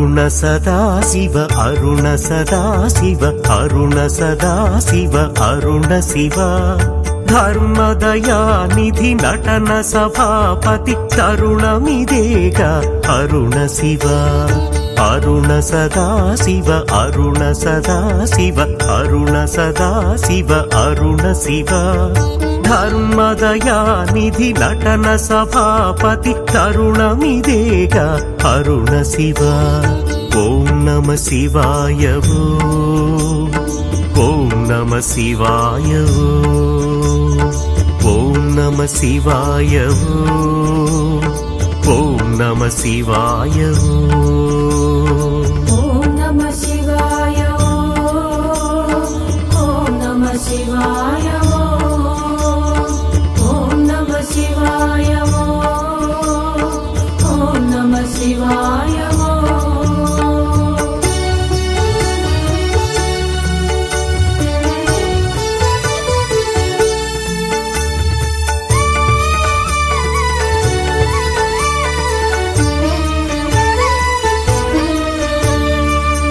అరుణ సదాశివ అరుణ సదాశివ అరుణ సదాశివ అరుణ శివ ధర్మదయానిధి నటన సభాపతి తరుణమిదేగా అరుణ శివ అరుణ సదాశివ అరుణ సదాశివ అరుణ సదాశివ అరుణ శివ ధర్మదయానిధి నటన సభాపతి తరుణమిదేగా అరుణ శివ ఓం నమ శివాయ ఓం నమ శివాయ ఓం నమ శివాయ ఓం నమ శివాయ ఓం నమ శివాయ ఓం నమ శివాయ ఓం నమ శివాయ ఓం నమ శివాయ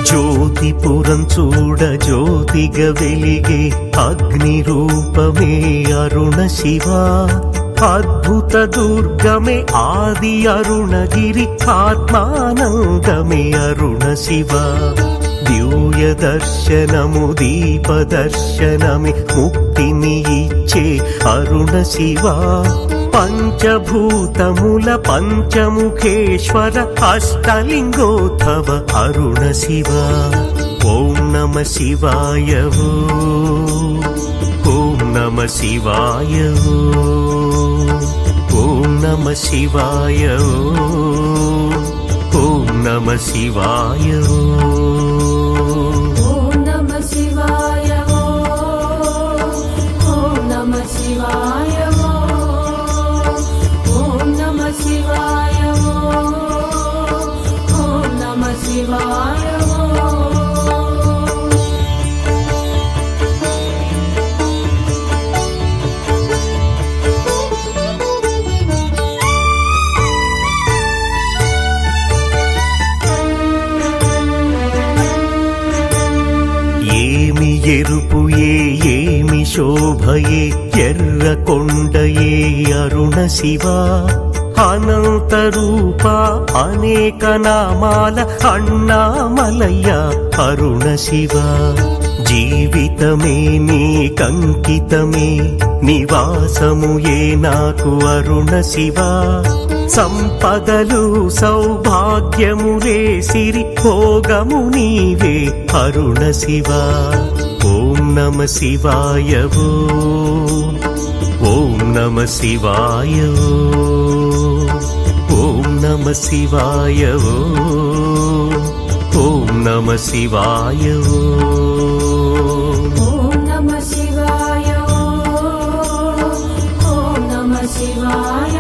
జ్యోతిపురం చూడ జ్యోతిగా వెలిగే అగ్ని రూపమే అరుణ శివ అద్భుత దుర్గమే ఆది అరుణగిరి ఆత్మానందమే అరుణ శివ దివ్య దర్శనము దీప దర్శనమే ముక్తిని ఇచ్చే అరుణ శివ పంచభూతముల పంచముఖేశ్వర అష్టలింగోద్భవ అరుణ శివ ఓం నమ శివాయ ఓం నమ శివాయ ఓం నమ శివాయ ఓం నమ శివాయ ఓం నమ శివాయ ఓం నమ శివాయ ఓం నమ శివాయ ఓం నమ శివాయ ఏమి ఎరుపుయే ఏమి శోభయే ఎర్ర కొండయే అరుణ శివ అనంత రూప అనేక నామాల అన్నామలయ్య అరుణ శివ జీవితమే నీకంకితమే నివాసముయే నాకు అరుణ శివ సంపదలు సౌభాగ్యములే సిరి భోగము నీవే అరుణ శివ ఓం నమ శివాయ ఓం నమ శివాయ ఓం నమ శివాయ ఓం నమ శివాయ ఓం నమ శివాయ ఓం నమ శివాయ